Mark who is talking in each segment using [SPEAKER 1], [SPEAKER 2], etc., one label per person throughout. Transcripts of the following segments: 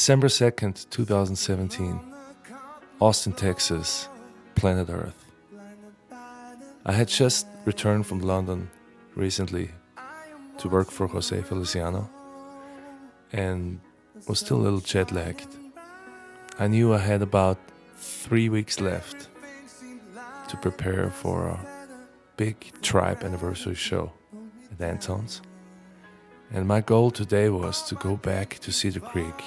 [SPEAKER 1] December 2nd, 2017, Austin, Texas, planet Earth. I had just returned from London recently to work for Jose Feliciano and was still a little jet lagged. I knew I had about 3 weeks left to prepare for a big Tribe anniversary show at Anton's. And my goal today was to go back to Cedar Creek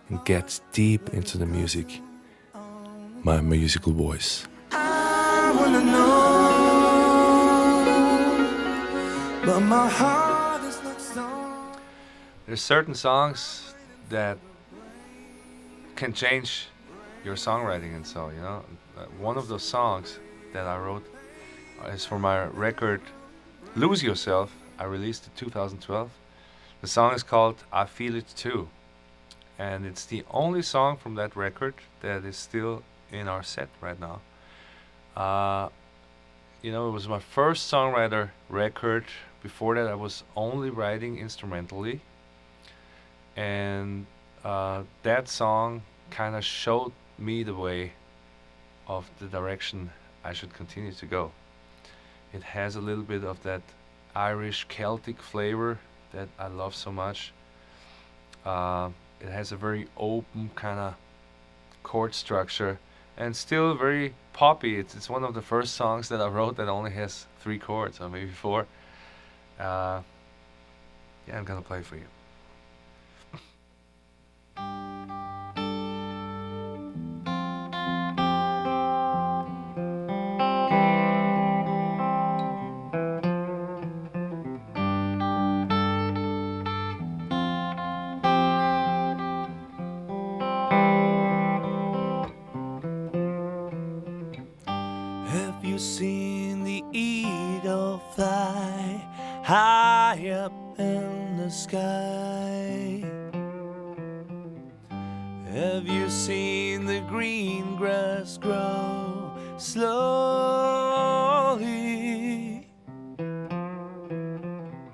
[SPEAKER 1] and get deep into the music, my musical voice.
[SPEAKER 2] I wanna know, but my heart is not strong.
[SPEAKER 3] There's certain songs that can change your songwriting, and so, you know, one of those songs that I wrote is for my record Lose Yourself. I released in 2012. The song is called I Feel It Too, and it's the only song from that record that is still in our set right now. You know, it was my first songwriter record. Before that I was only writing instrumentally, and that song kind of showed me the way of the direction I should continue to go. It has a little bit of that Irish Celtic flavor that I love so much. It has a very open kind of chord structure and still very poppy. It's one of the first songs that I wrote that only has 3 chords, or maybe 4. Yeah, I'm gonna play for you.
[SPEAKER 2] Have you seen the eagle fly high up in the sky? Have you seen the green grass grow slowly?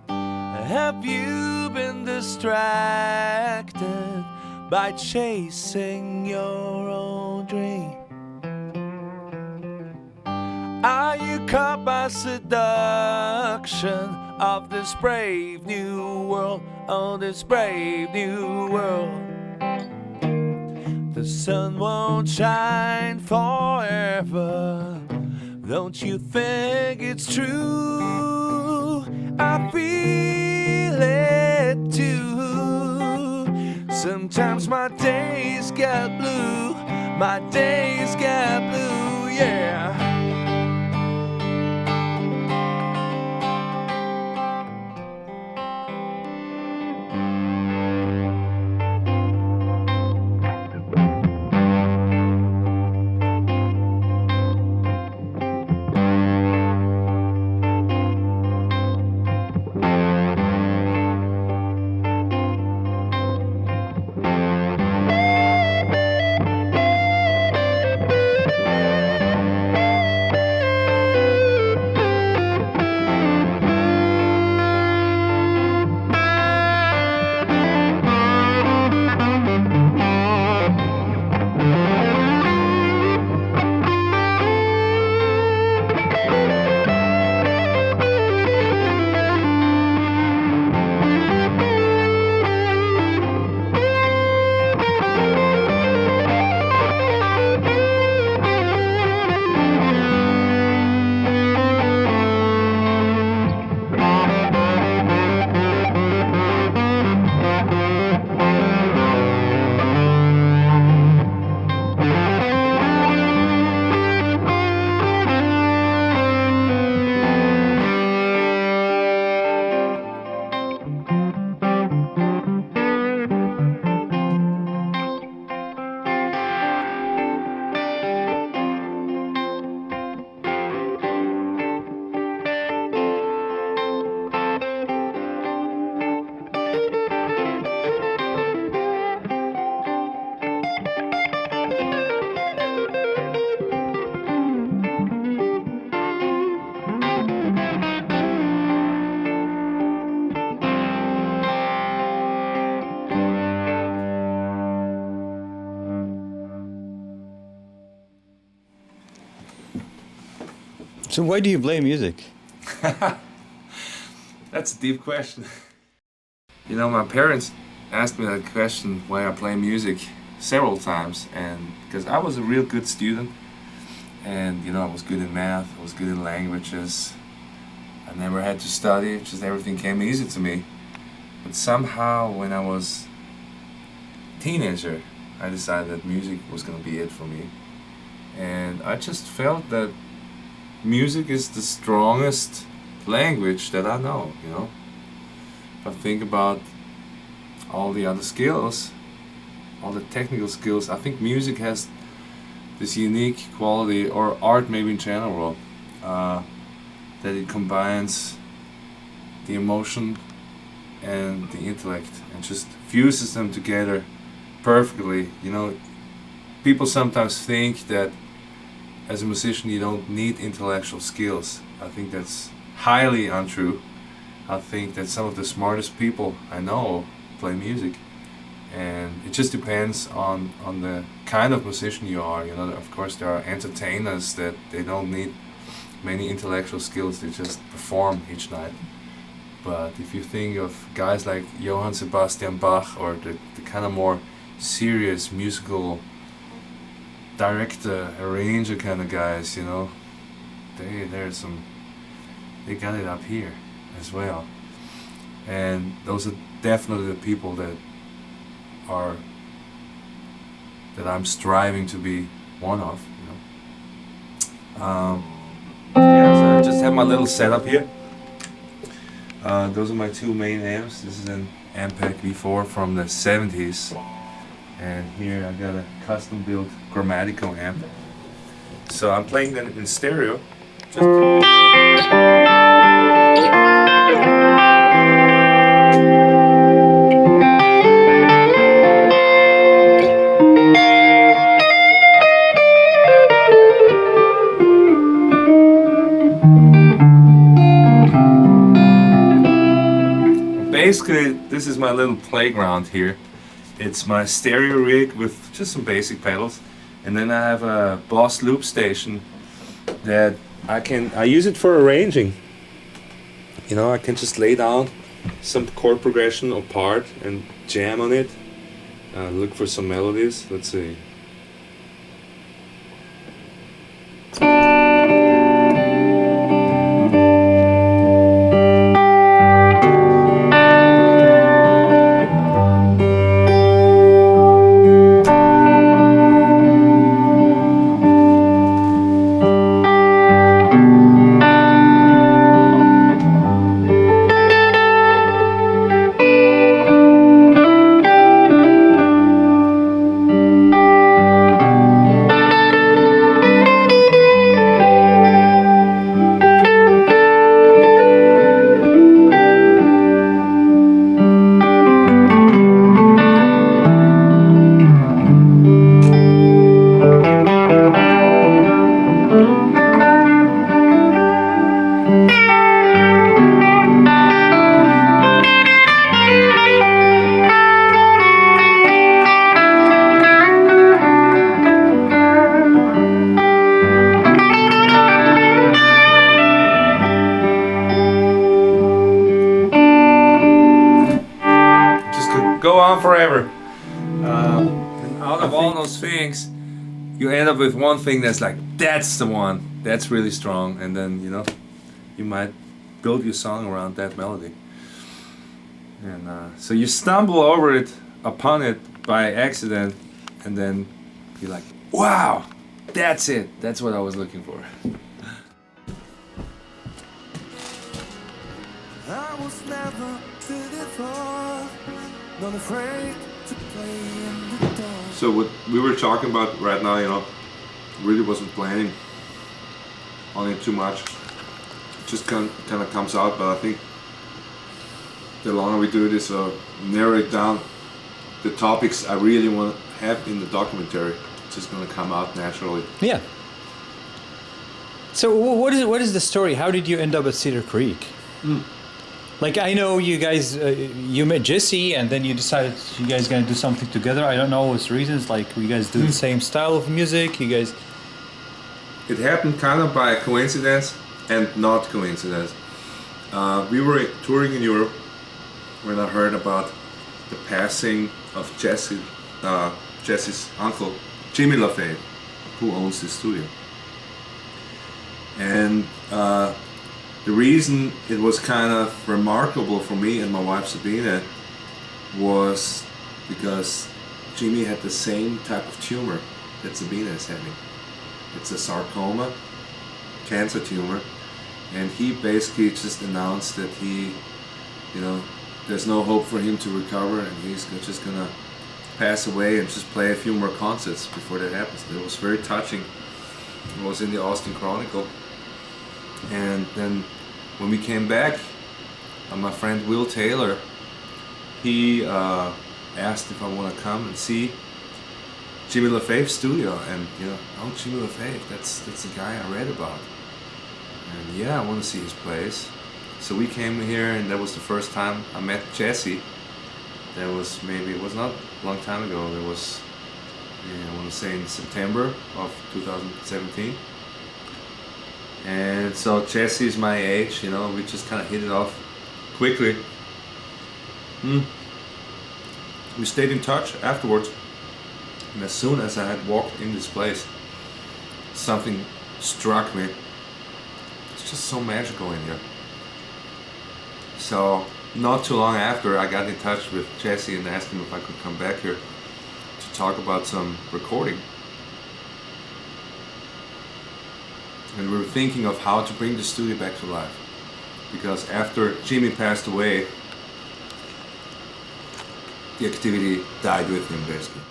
[SPEAKER 2] Have you been distracted by chasing your own dream? Are you caught by seduction of this brave new world? Oh, this brave new world. The sun won't shine forever. Don't you think it's true? I feel it too. Sometimes my days get blue. My days get blue, yeah.
[SPEAKER 4] So why do you play music?
[SPEAKER 1] That's a deep question. You know, my parents asked me that question why I play music several times, and because I was a real good student, and you know, I was good in math, I was good in languages, I never had to study, just everything came easy to me. But somehow when I was a teenager, I decided that music was going to be it for me. And I just felt that music is the strongest language that I know, you know. If I think about all the other skills, all the technical skills, I think music has this unique quality, or art maybe in general, that it combines the emotion and the intellect and just fuses them together perfectly. You know, people sometimes think that as a musician you don't need intellectual skills. I think that's highly untrue. I think that some of the smartest people I know play music, and it just depends on the kind of musician you are. You know, of course there are entertainers that they don't need many intellectual skills, they just perform each night. But if you think of guys like Johann Sebastian Bach, or the kind of more serious musical director, arranger kind of guys, you know, they got it up here as well. And those are definitely the people that I'm striving to be one of, you know. Yeah, so I just have my little setup here. Those are my two main amps. This is an Ampeg V4 from the 70s, and here I got a custom built Grammatico amp. So I'm playing them in stereo. Basically, this is my little playground here. It's my stereo rig with just some basic pedals, and then I have a Boss loop station that I use it for arranging. You know, I can just lay down some chord progression or part and jam on it, look for some melodies. Let's see. Forever. And out of all those things, you end up with one thing that's like, that's the one, that's really strong, and then, you know, you might build your song around that melody. And so you stumble over it, upon it by accident, and then you're like, wow, that's it, that's what I was looking for.
[SPEAKER 2] I was never fitted for, not afraid to play in the dark.
[SPEAKER 1] So what we were talking about right now, you know, really wasn't planning on it too much. It just kind of comes out, but I think the longer we do this, narrow it down, the topics I really want to have in the documentary, it's just going to come out naturally.
[SPEAKER 4] Yeah. So what is the story? How did you end up at Cedar Creek? Like, I know you guys, you met Jesse, and then you decided you guys gonna do something together. I don't know what's reasons. Like, you guys do the same style of music. You guys.
[SPEAKER 1] It happened kind of by coincidence. and not coincidence. We were touring in Europe when I heard about the passing of Jesse's uncle, Jimmy LaFave, who owns this studio. And the reason it was kind of remarkable for me and my wife Sabine was because Jimmy had the same type of tumor that Sabine is having. It's a sarcoma, cancer tumor, and he basically just announced that he, there's no hope for him to recover, and he's just gonna pass away and just play a few more concerts before that happens. It was very touching. It was in the Austin Chronicle. And then when we came back, my friend Will Taylor, he asked if I want to come and see Jimmy LaFave's studio. And oh, Jimmy LaFave, that's the guy I read about. And yeah, I want to see his place. So we came here, and that was the first time I met Jesse. That was it was not a long time ago. It was, I want to say in September of 2017. And so Jesse is my age, we just kind of hit it off quickly. We stayed in touch afterwards. And as soon as I had walked in this place, something struck me. It's just so magical in here. So not too long after, I got in touch with Jesse and asked him if I could come back here to talk about some recording. And we were thinking of how to bring the studio back to life. Because after Jimmy passed away, the activity died with him basically.